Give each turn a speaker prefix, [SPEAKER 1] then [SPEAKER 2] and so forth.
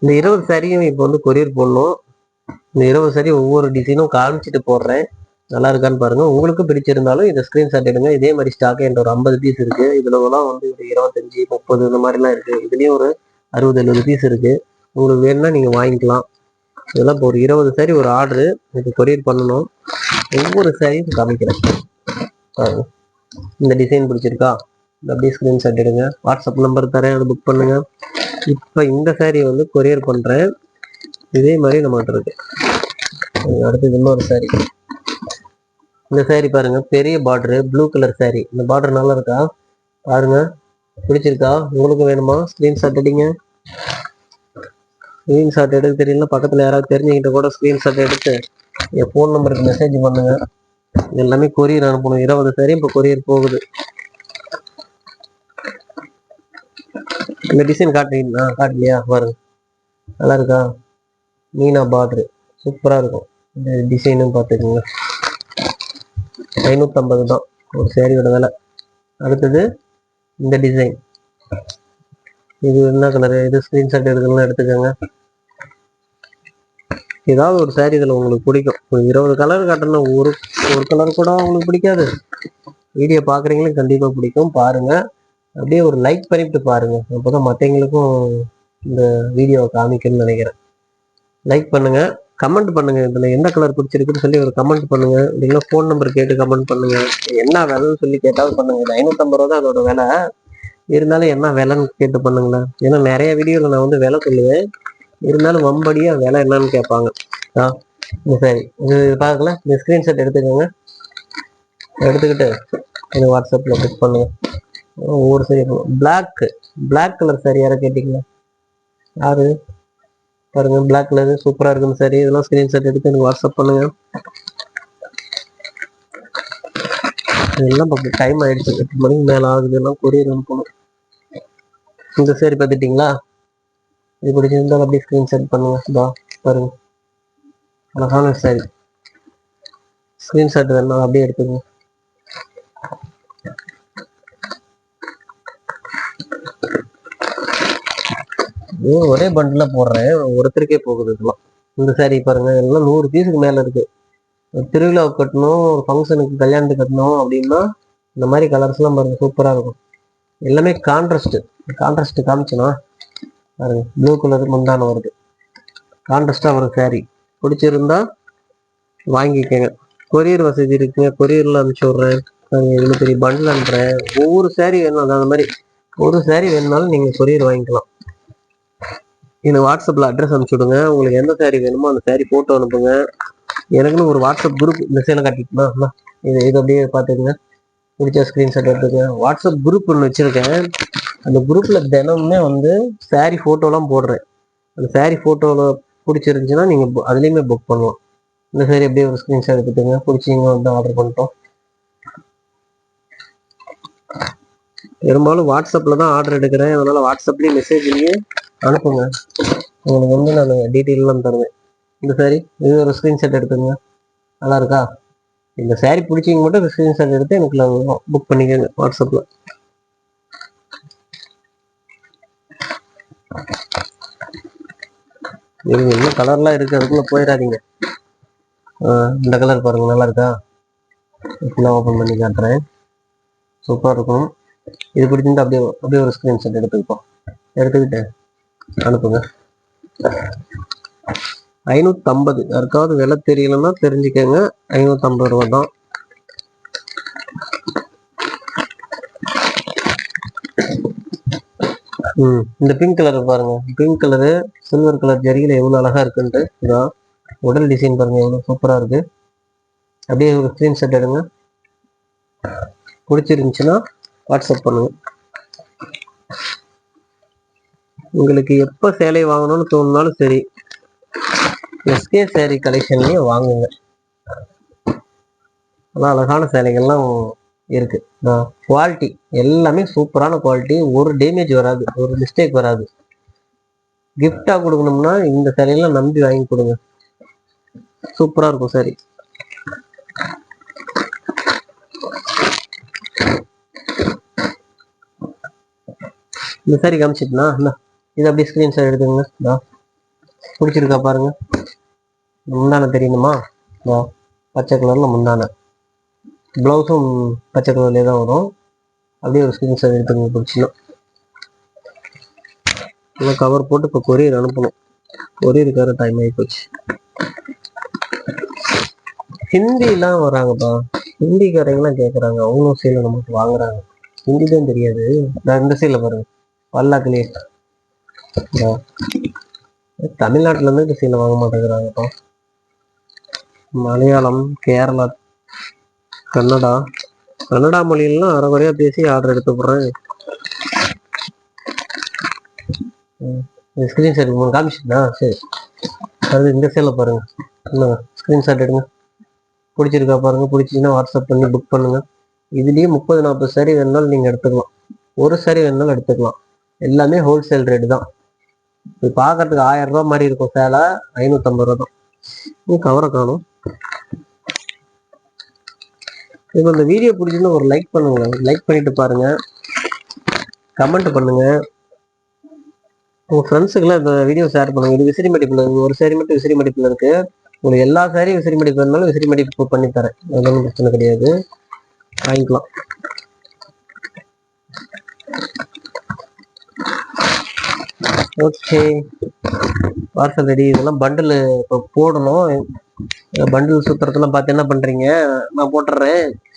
[SPEAKER 1] இந்த 20 சாரியும் இப்போ வந்து கொரியர் போடணும். இந்த 20 சாரி ஒவ்வொரு டிசைனும் காமிச்சிட்டு போடுறேன். நல்லா இருக்கான்னு பாருங்க. உங்களுக்கு பிடிச்சிருந்தாலும் இதை ஸ்கிரீன்ஷாட் எடுங்க. இதே மாதிரி ஸ்டாக் என்கிட்ட ஒரு 50 பீஸ் இருக்கு. இதுலலாம் வந்து ஒரு 25, 30 இந்த மாதிரிலாம் இருக்கு. இதுலயும் ஒரு 60, 70 பீஸ் இருக்கு. உங்களுக்கு வேணும்னா நீங்க வாங்கிக்கலாம். இதெல்லாம் இப்போ ஒரு 20 சாரி ஒரு ஆர்டரு இது கொரியர் பண்ணணும். ஒவ்வொரு சாரியும் காமிக்கிறேன். இந்த டிசைன் பிடிச்சிருக்கா? அப்படியே ஸ்கிரீன்ஷாட் எடுங்க. வாட்ஸ்அப் நம்பர் தரேன், அதை புக் பண்ணுங்க. இப்போ இந்த சாரி வந்து கொரியர் பண்றேன். இதே மாதிரி நம்மகிட்ட இருக்கு. அடுத்தது இன்னொரு சாரி. இந்த சாரி பாருங்க, பெரிய பார்டரு, ப்ளூ கலர் சாரி. இந்த பார்டர் நல்லா இருக்கா பாருங்க, பிடிச்சிருக்கா? உங்களுக்கு வேணுமா? ஸ்கிரீன்ஷாட் எடுங்க. ஸ்கிரீன்ஷாட் எடுக்க தெரியல, பக்கத்துல யாராவது தெரிஞ்சுக்கிட்ட கூட ஸ்கிரீன்ஷாட் எடுத்து என் ஃபோன் நம்பருக்கு மெசேஜ் பண்ணுங்க. எல்லாமே கொரியர் அனுப்பணும். 20 சாரி இப்போ கொரியர் போகுது. இந்த டிசைன் காட்டுறீங்களா? காட்டலையா? பாருங்க, நல்லா இருக்கா? மீனா பார்டரு சூப்பரா இருக்கும். இந்த டிசைனும் பார்த்துக்கோங்க. 550 தான் ஒரு சேரீயோட விலை. அடுத்தது இந்த டிசைன். இது என்ன கலரு? இது ஸ்கிரீன்ஷாட் எடுக்கலாம், எடுத்துக்கோங்க. ஏதாவது ஒரு சாரி இதில் உங்களுக்கு பிடிக்கும். 20 கலர் காட்டணும், ஒரு கலர் கூட உங்களுக்கு பிடிக்காது. வீடியோ பார்க்குறீங்களுக்கு கண்டிப்பாக பிடிக்கும். பாருங்க, அப்படியே ஒரு லைக் பண்ணிட்டு பாருங்க. அப்போதான் மற்றவங்களுக்கும் இந்த வீடியோவை காமிக்கணும்னு நினைக்கிறேன். லைக் பண்ணுங்க, கமெண்ட் பண்ணுங்க. இதுல எந்த கலர் பிடிச்சிருக்குன்னு சொல்லி ஒரு கமெண்ட் பண்ணுங்க. இல்லைன்னா ஃபோன் நம்பர் கேட்டு கமெண்ட் பண்ணுங்க. என்ன விலைன்னு சொல்லி கேட்டாலும் பண்ணுங்க. 550 ரூபா தான் அதோட விலை. இருந்தாலும் என்ன விலைன்னு கேட்டு பண்ணுங்களேன். ஏன்னா நிறைய வீடியோவில் நான் வந்து விலை சொல்லுவேன். இருந்தாலும் வம்படியா விலை என்னன்னு கேட்பாங்க. சரி, இது பார்க்கல. இந்த ஸ்கிரீன்ஷாட் எடுத்துக்கோங்க. எடுத்துக்கிட்டு எனக்கு வாட்ஸ்அப்ல புக் பண்ணுங்க. ஒவ்வொரு சரி பிளாக் கலர் சாரி யாரை கேட்டீங்களா? யாரு? பாருங்க, பிளாக் கலர் சூப்பரா இருக்கும் சாரி. இதெல்லாம் ஸ்கிரீன்ஷாட் எடுத்து எனக்கு வாட்ஸ்அப் பண்ணுங்க. இதெல்லாம் பார்க்க டைம் ஆயிடுச்சு, 8 மணிக்கு மேல ஆகுது. எல்லாம் கொரியர் அனுப்பணும். இந்த சாரி பார்த்துட்டீங்களா? இது பிடிச்சிருந்தாலும் அப்படியே ஸ்கிரீன்ஷாட் பண்ணுங்க. இதா பாருங்க, அழகான சாரி. ஸ்கிரீன்ஷாட் வேணும் அப்படியே எடுத்துக்கோங்க. ஒரே பண்டில போடுறேன், ஒருத்தருக்கே போகுது இதெல்லாம். இந்த சாரி பாருங்க, எல்லாம் 100 பீஸுக்கு மேல இருக்கு. திருவிழாவுக்கு கட்டணும், ஒரு ஃபங்க்ஷனுக்கு, கல்யாணத்துக்கு கட்டணும் அப்படின்னா இந்த மாதிரி கலர்ஸ் எல்லாம் பாருங்க, சூப்பரா இருக்கும். எல்லாமே கான்ட்ராஸ்ட் காமிச்சனா பாருங்க. ப்ளூ கலர் முந்தான வருது, கான்ட்ராஸ்டா வரும் சாரி. பிடிச்சிருந்தா வாங்கிக்கங்க. கொரியர் வசதி இருக்குங்க, கொரியர்ல அனுப்பிச்சு விட்றேன். இவ்வளோ பெரிய பண்டில் அனுப்புறேன். ஒவ்வொரு சாரி வேணும், அந்த மாதிரி ஒரு சாரி வேணும்னாலும் நீங்க கொரியர் வாங்கிக்கலாம். எனக்கு வாட்ஸ்அப்ல அட்ரஸ் அனுப்பிச்சு விடுங்க. உங்களுக்கு எந்த சாரி வேணுமோ அந்த சாரி போட்டோ அனுப்புங்க. எனக்குன்னு ஒரு வாட்ஸ்அப் குரூப் மெசேஜ்ல காட்டிட்டுனா இது அப்படியே பார்த்துக்குங்க. பிடிச்ச ஸ்கிரீன்ஷாட் எடுத்துங்க. வாட்ஸ்அப் குரூப் ஒன்று வச்சிருக்கேன். அந்த குரூப்ல தினமுமே வந்து சாரி போட்டோலாம் போடுறேன். அந்த சாரி போட்டோல பிடிச்சிருந்துச்சுன்னா நீங்க அதுலயுமே புக் பண்ணலாம். இந்த சாரி அப்படியே ஒரு ஸ்கிரீன்ஷாட் எடுத்துங்க. பிடிச்சிங்க வந்து ஆர்டர் பண்ணிட்டோம். பெரும்பாலும் வாட்ஸ்அப்ல தான் ஆர்டர் எடுக்கிறேன். அதனால வாட்ஸ்அப்லயும் மெசேஜ்லயே அனுப்புங்க. உங்களுக்கு வந்து நான் டீட்டெயிலாம் தருவேன். இந்த சாரி இது ஒரு ஸ்கிரீன்ஷாட் எடுத்துங்க. நல்லா இருக்கா? இந்த சாரி பிடிச்சிங்க மட்டும் ஸ்கிரீன்ஷாட் எடுத்து எனக்கு புக் பண்ணிக்கோங்க வாட்ஸ்அப்ல. இன்னும் கலர்லாம் இருக்கு, அதுக்குள்ள போயிடாதீங்க. இந்த கலர் பாருங்க, நல்லா இருக்கா? இப்பெல்லாம் ஓப்பன் பண்ணி காட்டுறேன். சூப்பரா இருக்கும். இது பிடிச்சிருந்தா அப்படியே ஒரு ஸ்கிரீன்ஷாட் எடுத்துக்கிட்டோம். எடுத்துக்கிட்டு அனுப்புங்க. 550. யாருக்காவது விலை தெரியலன்னா தெரிஞ்சுக்கங்க. 550 ரூபா தான். இந்த பிங்க் கலர் பாருங்க, பிங்க் கலரு சில்வர் கலர் ஜரிகையில எவ்வளவு அழகா இருக்குன்ட்டு. இதான் உடல் டிசைன் பாருங்க, எவ்வளவு சூப்பரா இருக்கு. அப்படியே ஒரு ஸ்கிரீன்ஷாட் எடுங்க. பிடிச்சிருந்துச்சுன்னா வாட்ஸ்அப் பண்ணுங்க. உங்களுக்கு எப்ப சேலை வாங்கணும்னு தோணுனாலும் சரி, எஸ்கே சேரீ கலெக்ஷன்லயே வாங்குங்க. அதான் அழகான சேலைகள்லாம் இருக்கு. குவாலிட்டி எல்லாமே சூப்பரான குவாலிட்டி. ஒரு டேமேஜ் வராது, ஒரு மிஸ்டேக் வராது. கிஃப்டா கொடுக்கணும்னா இந்த சேலையெல்லாம் நம்பி வாங்கி கொடுங்க. சூப்பரா இருக்கும் சாரி. இந்த சாரி காமிச்சிட்டுனா இது அப்படியே ஸ்கிரீன்ஷாட் எடுத்துங்க. பிடிச்சிருக்கா பாருங்க. முந்தானை தெரியணுமா? பச்சை கலர்ல முந்தானை, பிளவுஸும் பச்சை கலர்லேயே தான் வரும். அப்படியே ஒரு ஸ்கிரீன்ஷாட் எடுத்துங்க பிடிச்சிடும். கவர் போட்டு இப்போ கொரியர் அனுப்பணும். கொரியருக்கார டைம் ஆகி போச்சு. ஹிந்திலாம் வராங்கப்பா, ஹிந்திக்காரங்களாம் கேட்குறாங்க, அவங்களும் சீலை நமக்கு வாங்குறாங்க. ஹிந்தி தான் தெரியாது. நான் இந்த சீலை பாருங்க, பல்லாக்குலேயே. தமிழ்நாட்டுல இருந்து இந்த சீலை வாங்க மாட்டேங்கிறாங்கப்பா. மலையாளம், கேரளா, கன்னடா மொழியெல்லாம் அரைகுறையா பேசி ஆர்டர் எடுத்து போடுறேன். ஸ்கிரீன்ஷாட் காமிச்சுட்டா சரி. அது இந்த சேலை பாருங்க, இல்லைங்க ஸ்கிரீன்ஷாட் எடுங்க. பிடிச்சிருக்கா பாருங்க. பிடிச்சிங்கன்னா வாட்ஸ்அப் பண்ணி புக் பண்ணுங்க. இதுலேயே 30-40 சாரி வேணுனாலும் நீங்கள் எடுத்துக்கலாம், ஒரு சாரி வேணுனாலும் எடுத்துக்கலாம். எல்லாமே ஹோல்சேல் ரேட்டு தான். இது பார்க்கறதுக்கு 1000 ரூபா மாதிரி இருக்கும், சேலை 550 ரூபா தான். கவரை காணும். இப்போ இந்த வீடியோ பிடிச்சிருந்தா ஒரு லைக் பண்ணுங்க, லைக் பண்ணிட்டு பாருங்க, கமெண்ட் பண்ணுங்க, உங்க ஃப்ரெண்ட்ஸுக்கெல்லாம் இந்த வீடியோ ஷேர் பண்ணுங்க. இது விசிறி மடிப்புல இருக்கு, ஒரு சாரி மட்டும் விசிறி மடிப்புல இருக்கு. உங்களுக்கு எல்லா சாரியும் விசிறி மடிப்பு இருந்தாலும் விசிறி மடிப்பு பண்ணி தரேன், அதெல்லாம் பிரச்சனை கிடையாது, வாங்கிக்கலாம். Okay, parcel ready. இதெல்லாம் பண்டில் இப்போ போடணும். பண்டில் சுத்துறதுலாம் பார்த்து என்ன பண்றீங்க, நான் போட்டுறேன்.